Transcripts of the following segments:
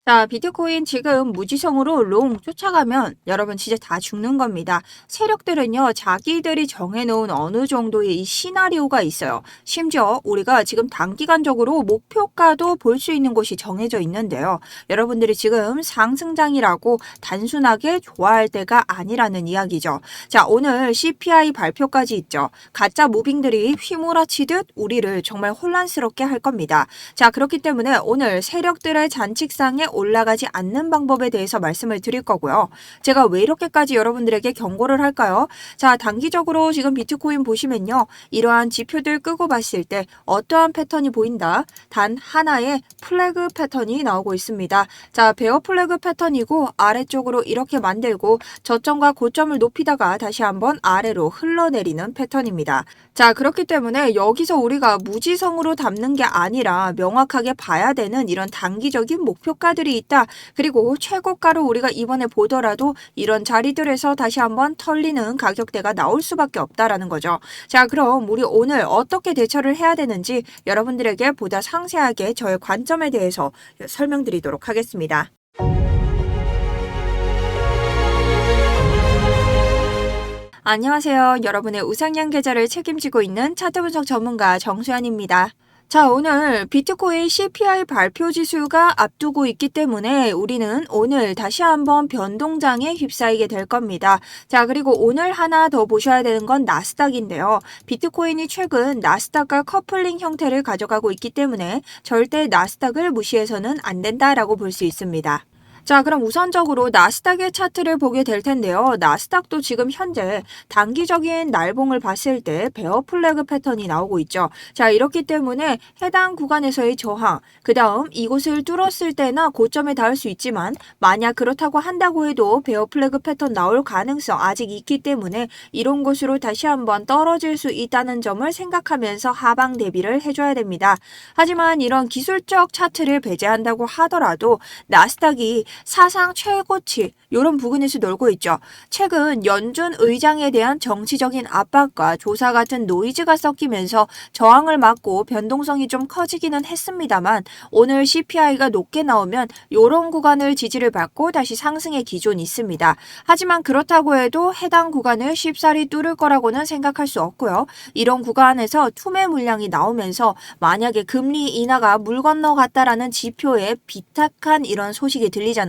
자, 비트코인 지금 무지성으로 롱 쫓아가면 여러분 진짜 다 죽는 겁니다. 세력들은요, 자기들이 정해놓은 어느 정도의 이 시나리오가 있어요. 심지어 우리가 지금 단기간적으로 목표가도 볼 수 있는 곳이 정해져 있는데요. 여러분들이 지금 상승장이라고 단순하게 좋아할 때가 아니라는 이야기죠. 자, 오늘 CPI 발표까지 있죠. 가짜 무빙들이 휘몰아치듯 우리를 정말 혼란스럽게 할 겁니다. 자, 그렇기 때문에 오늘 세력들의 잔칙상에 올라가지 않는 방법에 대해서 말씀을 드릴 거고요. 제가 왜 이렇게까지 여러분들에게 경고를 할까요? 자, 단기적으로 지금 비트코인 보시면요. 이러한 지표들 끄고 봤을 때 어떠한 패턴이 보인다? 단 하나의 플래그 패턴이 나오고 있습니다. 자, 베어 플래그 패턴이고 아래쪽으로 이렇게 만들고 저점과 고점을 높이다가 다시 한번 아래로 흘러내리는 패턴입니다. 자, 그렇기 때문에 여기서 우리가 무지성으로 담는 게 아니라 명확하게 봐야 되는 이런 단기적인 목표가들이 있다. 그리고 최고가로 우리가 이번에 보더라도 이런 자리들에서 다시 한번 털리는 가격대가 나올 수밖에 없다라는 거죠. 자, 그럼 우리 오늘 어떻게 대처를 해야 되는지 여러분들에게 보다 상세하게 저의 관점에 대해서 설명드리도록 하겠습니다. 안녕하세요. 여러분의 우상향 계좌를 책임지고 있는 차트 분석 전문가 정수연입니다. 자, 오늘 비트코인 CPI 발표 지수가 앞두고 있기 때문에 우리는 오늘 다시 한번 변동장에 휩싸이게 될 겁니다. 자, 그리고 오늘 하나 더 보셔야 되는 건 나스닥인데요. 비트코인이 최근 나스닥과 커플링 형태를 가져가고 있기 때문에 절대 나스닥을 무시해서는 안 된다라고 볼 수 있습니다. 자, 그럼 우선적으로 나스닥의 차트를 보게 될 텐데요. 나스닥도 지금 현재 단기적인 날봉을 봤을 때 베어 플래그 패턴이 나오고 있죠. 자, 이렇기 때문에 해당 구간에서의 저항, 그 다음 이곳을 뚫었을 때나 고점에 닿을 수 있지만 만약 그렇다고 한다고 해도 베어 플래그 패턴 나올 가능성 아직 있기 때문에 이런 곳으로 다시 한번 떨어질 수 있다는 점을 생각하면서 하방 대비를 해줘야 됩니다. 하지만 이런 기술적 차트를 배제한다고 하더라도 나스닥이 사상 최고치 이런 부근에서 놀고 있죠. 최근 연준 의장에 대한 정치적인 압박과 조사 같은 노이즈가 섞이면서 저항을 맞고 변동성이 좀 커지기는 했습니다만 오늘 CPI가 높게 나오면 이런 구간을 지지를 받고 다시 상승의 기존이 있습니다. 하지만 그렇다고 해도 해당 구간을 쉽사리 뚫을 거라고는 생각할 수 없고요. 이런 구간에서 투매 물량이 나오면서 만약에 금리 인하가 물 건너갔다라는 지표에 비탁한 이런 소식이 들리잖아요.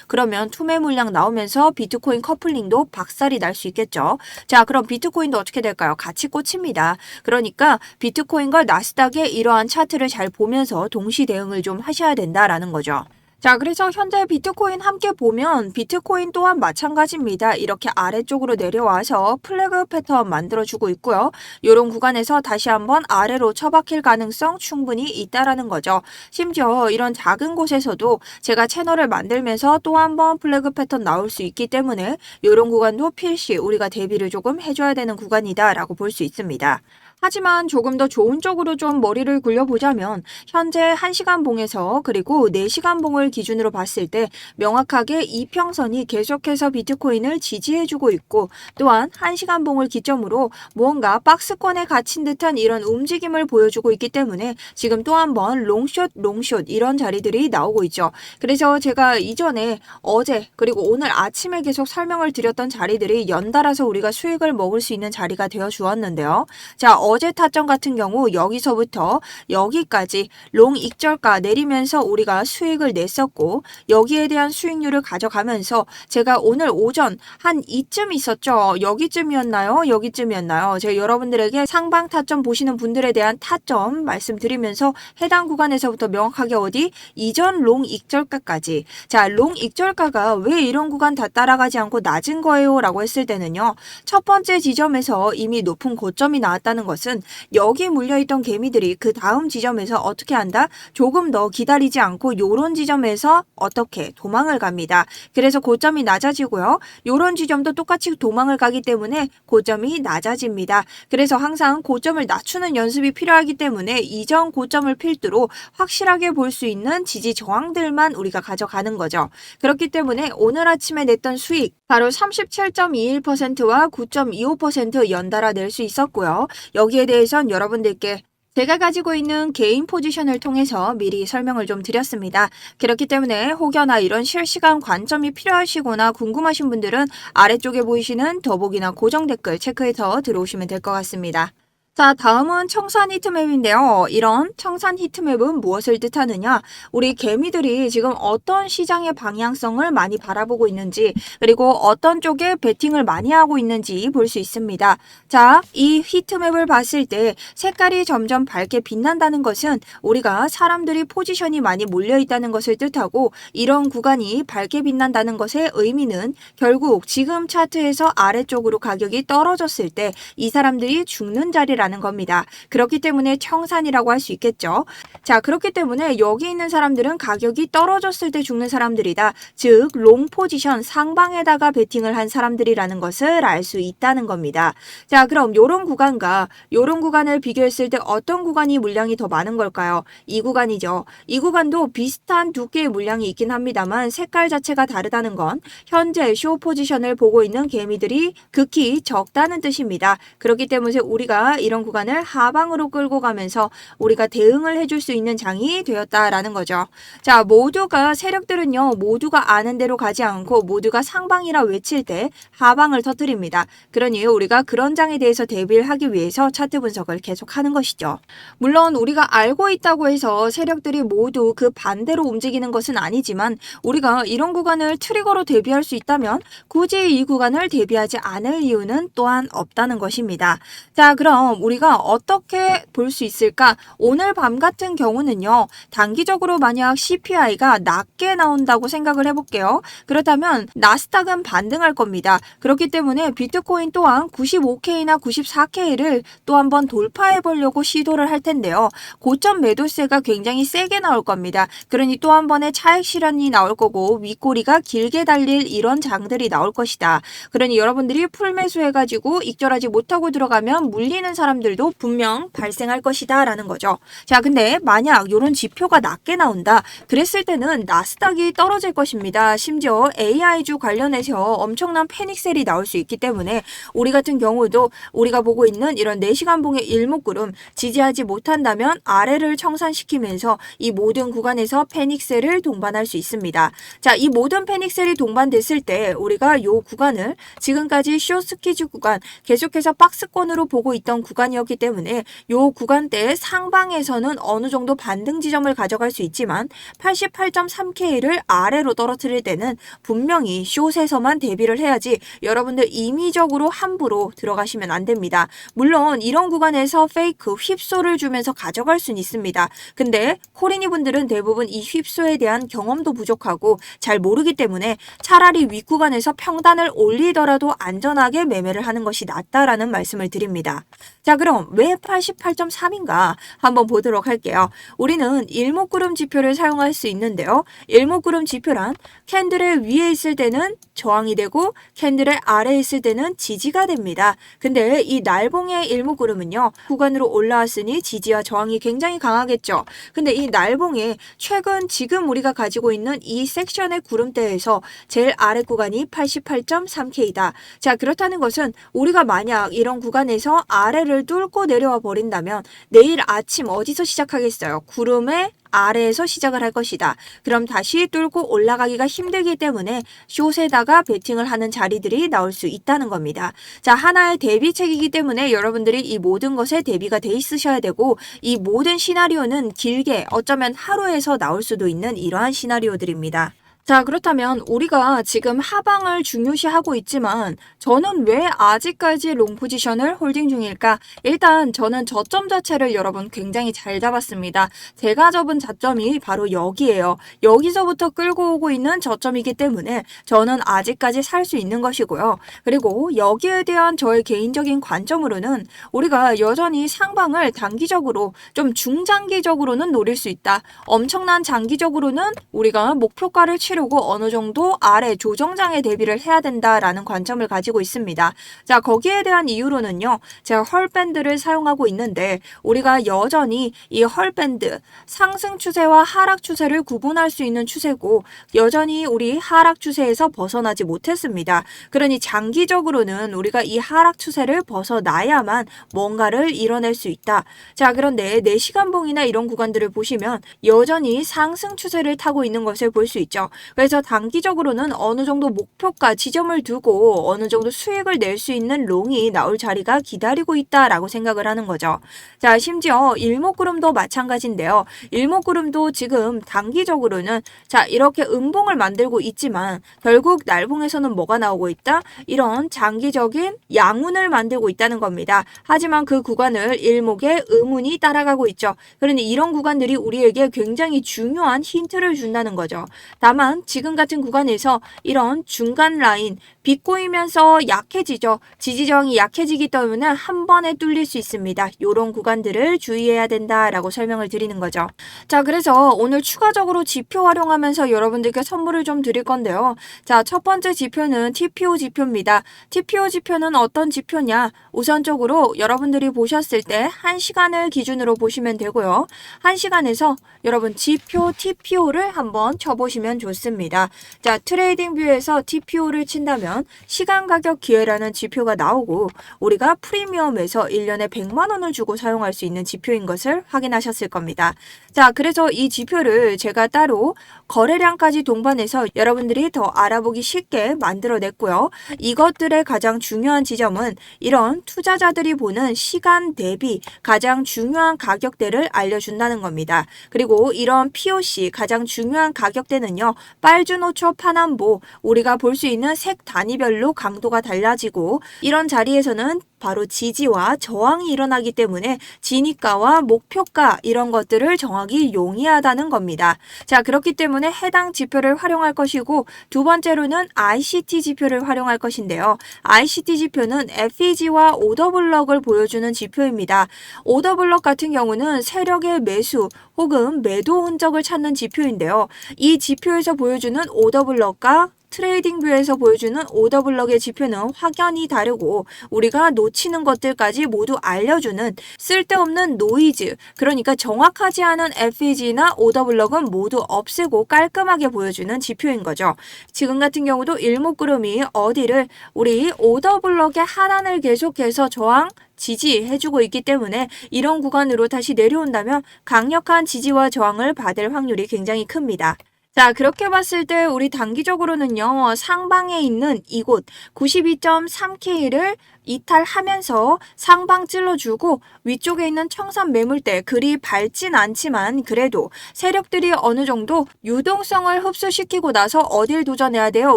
그러면 투매 물량 나오면서 비트코인 커플링도 박살이 날 수 있겠죠. 자, 그럼 비트코인도 어떻게 될까요? 같이 꽂힙니다. 그러니까 비트코인과 나스닥의 이러한 차트를 잘 보면서 동시 대응을 좀 하셔야 된다라는 거죠. 자, 그래서 현재 비트코인 함께 보면 비트코인 또한 마찬가지입니다. 이렇게 아래쪽으로 내려와서 플래그 패턴 만들어주고 있고요. 이런 구간에서 다시 한번 아래로 처박힐 가능성 충분히 있다라는 거죠. 심지어 이런 작은 곳에서도 제가 채널을 만들면서 또 한번 플래그 패턴 나올 수 있기 때문에 이런 구간도 필시 우리가 대비를 조금 해줘야 되는 구간이다라고 볼 수 있습니다. 하지만 조금 더 좋은 쪽으로 좀 머리를 굴려보자면 현재 1시간 봉에서 그리고 4시간 봉을 기준으로 봤을 때 명확하게 이평선이 계속해서 비트코인을 지지해주고 있고 또한 1시간 봉을 기점으로 무언가 박스권에 갇힌 듯한 이런 움직임을 보여주고 있기 때문에 지금 또 한 번 롱숏 이런 자리들이 나오고 있죠. 그래서 제가 이전에 어제 그리고 오늘 아침에 계속 설명을 드렸던 자리들이 연달아서 우리가 수익을 먹을 수 있는 자리가 되어 주었는데요. 자, 어제 타점 같은 경우 여기서부터 여기까지 롱 익절가 내리면서 우리가 수익을 냈었고 여기에 대한 수익률을 가져가면서 제가 오늘 오전 한 이쯤 있었죠. 여기쯤이었나요? 여기쯤이었나요? 제가 여러분들에게 상방 타점 보시는 분들에 대한 타점 말씀드리면서 해당 구간에서부터 명확하게 어디? 이전 롱 익절가까지. 자, 롱 익절가가 왜 이런 구간 다 따라가지 않고 낮은 거예요? 라고 했을 때는요. 첫 번째 지점에서 이미 높은 고점이 나왔다는 것은 여기 물려있던 개미들이 그 다음 지점에서 어떻게 한다? 조금 더 기다리지 않고 요런 지점에서 어떻게 도망을 갑니다. 그래서 고점이 낮아지고요. 요런 지점도 똑같이 도망을 가기 때문에 고점이 낮아집니다. 그래서 항상 고점을 낮추는 연습이 필요하기 때문에 이전 고점을 필두로 확실하게 볼 수 있는 지지 저항들만 우리가 가져가는 거죠. 그렇기 때문에 오늘 아침에 냈던 수익 바로 37.21%와 9.25% 연달아 낼 수 있었고요. 여기에 대해선 여러분들께 제가 가지고 있는 개인 포지션을 통해서 미리 설명을 좀 드렸습니다. 그렇기 때문에 혹여나 이런 실시간 관점이 필요하시거나 궁금하신 분들은 아래쪽에 보이시는 더보기나 고정 댓글 체크해서 들어오시면 될 것 같습니다. 자, 다음은 청산 히트맵인데요. 이런 청산 히트맵은 무엇을 뜻하느냐? 우리 개미들이 지금 어떤 시장의 방향성을 많이 바라보고 있는지, 그리고 어떤 쪽에 베팅을 많이 하고 있는지 볼 수 있습니다. 자, 이 히트맵을 봤을 때 색깔이 점점 밝게 빛난다는 것은 우리가 사람들이 포지션이 많이 몰려 있다는 것을 뜻하고, 이런 구간이 밝게 빛난다는 것의 의미는 결국 지금 차트에서 아래쪽으로 가격이 떨어졌을 때 이 사람들이 죽는 자리라는 겁니다. 그렇기 때문에 청산이라고 할 수 있겠죠. 자, 그렇기 때문에 여기 있는 사람들은 가격이 떨어졌을 때 죽는 사람들이다. 즉, 롱 포지션 상방에다가 베팅을 한 사람들이라는 것을 알 수 있다는 겁니다. 자, 그럼 요런 구간과 요런 구간을 비교했을 때 어떤 구간이 물량이 더 많은 걸까요? 이 구간이죠. 이 구간도 비슷한 두께의 물량이 있긴 합니다만 색깔 자체가 다르다는 건 현재 쇼 포지션을 보고 있는 개미들이 극히 적다는 뜻입니다. 그렇기 때문에 우리가 이런 구간을 하방으로 끌고 가면서 우리가 대응을 해줄 수 있는 장이 되었다라는 거죠. 자, 모두가 세력들은요, 모두가 아는 대로 가지 않고 모두가 상방이라 외칠 때 하방을 터뜨립니다. 그러니 우리가 그런 장에 대해서 대비를 하기 위해서 차트 분석을 계속하는 것이죠. 물론 우리가 알고 있다고 해서 세력들이 모두 그 반대로 움직이는 것은 아니지만 우리가 이런 구간을 트리거로 대비할 수 있다면 굳이 이 구간을 대비하지 않을 이유는 또한 없다는 것입니다. 자, 그럼 우리가 어떻게 볼 수 있을까? 오늘 밤 같은 경우는요, 단기적으로 만약 CPI가 낮게 나온다고 생각을 해볼게요. 그렇다면 나스닥은 반등할 겁니다. 그렇기 때문에 비트코인 또한 95K나 94K를 또 한번 돌파해 보려고 시도를 할 텐데요. 고점 매도세가 굉장히 세게 나올 겁니다. 그러니 또 한 번의 차익 실현이 나올 거고 윗꼬리가 길게 달릴 이런 장들이 나올 것이다. 그러니 여러분들이 풀매수 해가지고 익절하지 못하고 들어가면 물리는 사람들도 분명 발생할 것이다 라는 거죠. 자, 근데 만약 이런 지표가 낮게 나온다. 그랬을 때는 나스닥이 떨어질 것입니다. 심지어 AI주 관련해서 엄청난 패닉셀이 나올 수 있기 때문에 우리 같은 경우도 우리가 보고 있는 이런 4시간 봉의 일목구름 지지하지 못한다면 아래를 청산시키면서 이 모든 구간에서 패닉셀을 동반할 수 있습니다. 자, 이 모든 패닉셀이 동반됐을 때 우리가 이 구간을 지금까지 숏스키즈 구간 계속해서 박스권으로 보고 있던 구간이었기 때문에 이 구간대 상방에서는 어느 정도 반등 지점을 가져갈 수 있지만 88.3K를 아래로 떨어뜨릴 때는 분명히 숏에서만 대비를 해야지 여러분들 임의적으로 함부로 들어가시면 안 됩니다. 물론 이런 구간에서 페이크 휩소를 주면서 가져갈 수는 있습니다. 근데 코리니 분들은 대부분 이 휩소에 대한 경험도 부족하고 잘 모르기 때문에 차라리 윗구간에서 평단을 올리더라도 안전하게 매매를 하는 것이 낫다라는 말씀을 드립니다. 자, 그럼 왜 88.3인가 한번 보도록 할게요. 우리는 일목구름 지표를 사용할 수 있는데요. 일목구름 지표란 캔들의 위에 있을 때는 저항이 되고 캔들의 아래에 있을 때는 지지가 됩니다. 근데 이 날봉의 일목구름은요, 구간으로 올라왔으니 지지와 저항이 굉장히 강하겠죠. 근데 이 날봉에 최근 지금 우리가 가지고 있는 이 섹션의 구름대에서 제일 아래 구간이 88.3K다. 자, 그렇다는 것은 우리가 만약 이런 구간에서 아래를 뚫고 내려와 버린다면 내일 아침 어디서 시작하겠어요? 구름의 아래에서 시작을 할 것이다. 그럼 다시 뚫고 올라가기가 힘들기 때문에 숏에다가 베팅을 하는 자리들이 나올 수 있다는 겁니다. 자, 하나의 대비책이기 때문에 여러분들이 이 모든 것에 대비가 돼 있으셔야 되고 이 모든 시나리오는 길게 어쩌면 하루에서 나올 수도 있는 이러한 시나리오들입니다. 자, 그렇다면 우리가 지금 하방을 중요시하고 있지만 저는 왜 아직까지 롱 포지션을 홀딩 중일까? 일단 저는 저점 자체를 여러분 굉장히 잘 잡았습니다. 제가 접은 저점이 바로 여기예요. 여기서부터 끌고 오고 있는 저점이기 때문에 저는 아직까지 살 수 있는 것이고요. 그리고 여기에 대한 저의 개인적인 관점으로는 우리가 여전히 상방을 단기적으로 좀 중장기적으로는 노릴 수 있다. 엄청난 장기적으로는 우리가 목표가를 치를 치르고 어느 정도 아래 조정장에 대비를 해야 된다라는 관점을 가지고 있습니다. 자, 거기에 대한 이유로는요. 제가 헐밴드를 사용하고 있는데 우리가 여전히 이 헐밴드 상승 추세와 하락 추세를 구분할 수 있는 추세고 여전히 우리 하락 추세에서 벗어나지 못했습니다. 그러니 장기적으로는 우리가 이 하락 추세를 벗어나야만 뭔가를 이뤄낼 수 있다. 자, 그런데 4시간봉이나 이런 구간들을 보시면 여전히 상승 추세를 타고 있는 것을 볼 수 있죠. 그래서 단기적으로는 어느 정도 목표가 지점을 두고 어느 정도 수익을 낼 수 있는 롱이 나올 자리가 기다리고 있다라고 생각을 하는 거죠. 자, 심지어 일목구름도 마찬가지인데요. 일목구름도 지금 단기적으로는 자, 이렇게 음봉을 만들고 있지만 결국 날봉에서는 뭐가 나오고 있다? 이런 장기적인 양운을 만들고 있다는 겁니다. 하지만 그 구간을 일목의 음운이 따라가고 있죠. 그러니 이런 구간들이 우리에게 굉장히 중요한 힌트를 준다는 거죠. 다만 지금 같은 구간에서 이런 중간 라인 비꼬이면서 약해지죠. 지지저항이 약해지기 때문에 한 번에 뚫릴 수 있습니다. 이런 구간들을 주의해야 된다라고 설명을 드리는 거죠. 자, 그래서 오늘 추가적으로 지표 활용하면서 여러분들께 선물을 좀 드릴 건데요. 자, 첫 번째 지표는 TPO 지표입니다. TPO 지표는 어떤 지표냐? 우선적으로 여러분들이 보셨을 때 1시간을 기준으로 보시면 되고요. 1시간에서 여러분 지표 TPO를 한번 쳐보시면 좋습니다. 자, 트레이딩 뷰에서 TPO를 친다면 시간 가격 기회라는 지표가 나오고 우리가 프리미엄에서 1년에 100만 원을 주고 사용할 수 있는 지표인 것을 확인하셨을 겁니다. 자, 그래서 이 지표를 제가 따로 거래량까지 동반해서 여러분들이 더 알아보기 쉽게 만들어냈고요. 이것들의 가장 중요한 지점은 이런 투자자들이 보는 시간 대비 가장 중요한 가격대를 알려준다는 겁니다. 그리고 이런 POC 가장 중요한 가격대는요. 빨주노초 파남보 우리가 볼 수 있는 색 단위별로 강도가 달라지고 이런 자리에서는 바로 지지와 저항이 일어나기 때문에 진입가와 목표가 이런 것들을 정하기 용이하다는 겁니다. 자, 그렇기 때문에 해당 지표를 활용할 것이고 두 번째로는 ICT 지표를 활용할 것인데요. ICT 지표는 FEG와 오더블럭을 보여주는 지표입니다. 오더블럭 같은 경우는 세력의 매수 혹은 매도 흔적을 찾는 지표인데요. 이 지표에서 보여주는 오더블럭과 트레이딩 뷰에서 보여주는 오더블럭의 지표는 확연히 다르고 우리가 놓치는 것들까지 모두 알려주는 쓸데없는 노이즈, 그러니까 정확하지 않은 FEG나 오더블럭은 모두 없애고 깔끔하게 보여주는 지표인 거죠. 지금 같은 경우도 일목구름이 어디를 우리 오더블럭의 하단을 계속해서 저항 지지해주고 있기 때문에 이런 구간으로 다시 내려온다면 강력한 지지와 저항을 받을 확률이 굉장히 큽니다. 자, 그렇게 봤을 때 우리 단기적으로는요. 상방에 있는 이곳 92.3K를 이탈하면서 상방 찔러주고 위쪽에 있는 청산 매물대 그리 밝진 않지만 그래도 세력들이 어느 정도 유동성을 흡수시키고 나서 어딜 도전해야 돼요?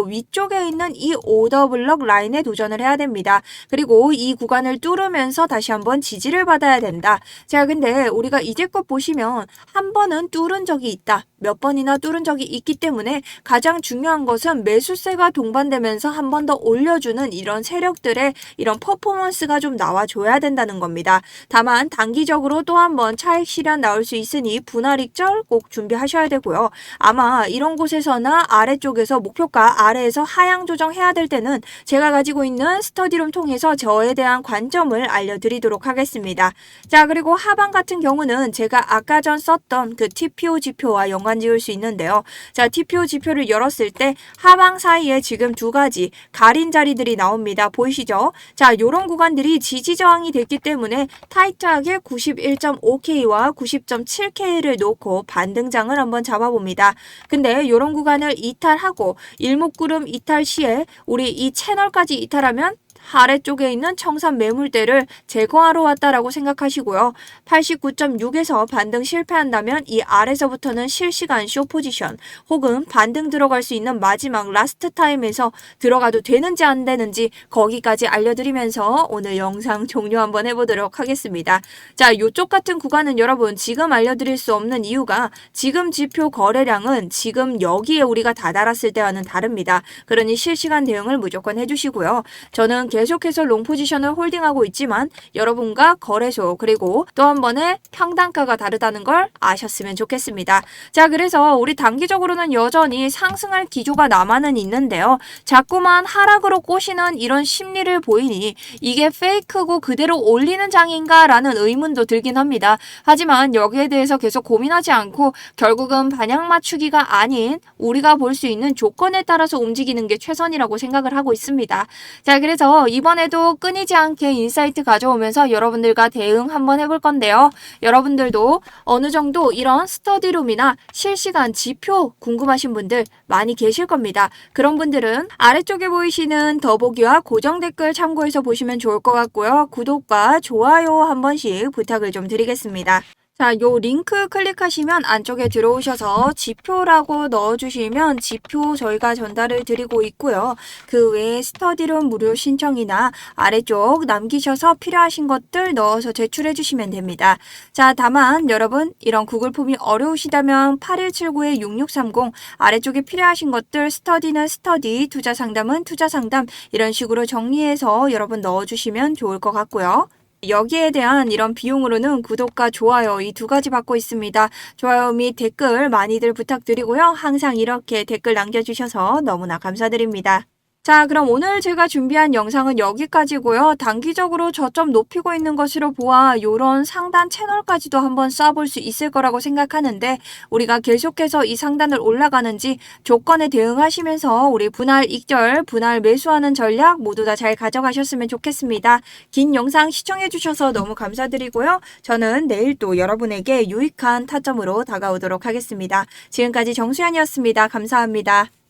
위쪽에 있는 이 오더블럭 라인에 도전을 해야 됩니다. 그리고 이 구간을 뚫으면서 다시 한번 지지를 받아야 된다. 자, 근데 우리가 이제껏 보시면 한 번은 뚫은 적이 있다. 몇 번이나 뚫은 적이 있기 때문에 가장 중요한 것은 매수세가 동반되면서 한 번 더 올려주는 이런 세력들의 이런 퍼포먼스가 좀 나와줘야 된다는 겁니다. 다만 단기적으로 또 한 번 차익 실현 나올 수 있으니 분할익절 꼭 준비하셔야 되고요. 아마 이런 곳에서나 아래쪽에서 목표가 아래에서 하향 조정해야 될 때는 제가 가지고 있는 스터디룸 통해서 저에 대한 관점을 알려드리도록 하겠습니다. 자, 그리고 하방 같은 경우는 제가 아까 전 썼던 그 TPO 지표와 연관 지을 수 있는데요. 자, TPO 지표를 열었을 때 하방 사이에 지금 두 가지 가린 자리들이 나옵니다. 보이시죠? 자, 요런 구간들이 지지 저항이 됐기 때문에 타이트하게 91.5K와 90.7K를 놓고 반등장을 한번 잡아봅니다. 근데 요런 구간을 이탈하고 일목구름 이탈 시에 우리 이 채널까지 이탈하면 아래쪽에 있는 청산 매물대를 제거하러 왔다라고 생각하시고요. 89.6에서 반등 실패한다면 이 아래서부터는 실시간 쇼 포지션 혹은 반등 들어갈 수 있는 마지막 라스트 타임에서 들어가도 되는지 안 되는지 거기까지 알려드리면서 오늘 영상 종료 한번 해보도록 하겠습니다. 자, 요쪽 같은 구간은 여러분 지금 알려드릴 수 없는 이유가 지금 지표 거래량은 지금 여기에 우리가 다다랐을 때와는 다릅니다. 그러니 실시간 대응을 무조건 해주시고요. 저는 계속해서 롱 포지션을 홀딩하고 있지만 여러분과 거래소 그리고 또 한 번의 평단가가 다르다는 걸 아셨으면 좋겠습니다. 자, 그래서 우리 단기적으로는 여전히 상승할 기조가 남아는 있는데요. 자꾸만 하락으로 꼬시는 이런 심리를 보이니 이게 페이크고 그대로 올리는 장인가 라는 의문도 들긴 합니다. 하지만 여기에 대해서 계속 고민하지 않고 결국은 반향 맞추기가 아닌 우리가 볼 수 있는 조건에 따라서 움직이는 게 최선이라고 생각을 하고 있습니다. 자, 그래서 이번에도 끊이지 않게 인사이트 가져오면서 여러분들과 대응 한번 해볼 건데요. 여러분들도 어느 정도 이런 스터디룸이나 실시간 지표 궁금하신 분들 많이 계실 겁니다. 그런 분들은 아래쪽에 보이시는 더보기와 고정 댓글 참고해서 보시면 좋을 것 같고요. 구독과 좋아요 한 번씩 부탁을 좀 드리겠습니다. 자, 요 링크 클릭하시면 안쪽에 들어오셔서 지표라고 넣어주시면 지표 저희가 전달을 드리고 있고요. 그 외에 스터디룸 무료 신청이나 아래쪽 남기셔서 필요하신 것들 넣어서 제출해 주시면 됩니다. 자, 다만 여러분 이런 구글 폼이 어려우시다면 8179-6630 아래쪽에 필요하신 것들 스터디는 스터디, 투자 상담은 투자 상담 이런 식으로 정리해서 여러분 넣어주시면 좋을 것 같고요. 여기에 대한 이런 비용으로는 구독과 좋아요 이 두 가지 받고 있습니다. 좋아요 및 댓글 많이들 부탁드리고요. 항상 이렇게 댓글 남겨주셔서 너무나 감사드립니다. 자, 그럼 오늘 제가 준비한 영상은 여기까지고요. 단기적으로 저점 높이고 있는 것으로 보아 요런 상단 채널까지도 한번 쏴볼 수 있을 거라고 생각하는데 우리가 계속해서 이 상단을 올라가는지 조건에 대응하시면서 우리 분할 익절, 분할 매수하는 전략 모두 다 잘 가져가셨으면 좋겠습니다. 긴 영상 시청해주셔서 너무 감사드리고요. 저는 내일 또 여러분에게 유익한 타점으로 다가오도록 하겠습니다. 지금까지 정수연이었습니다. 감사합니다.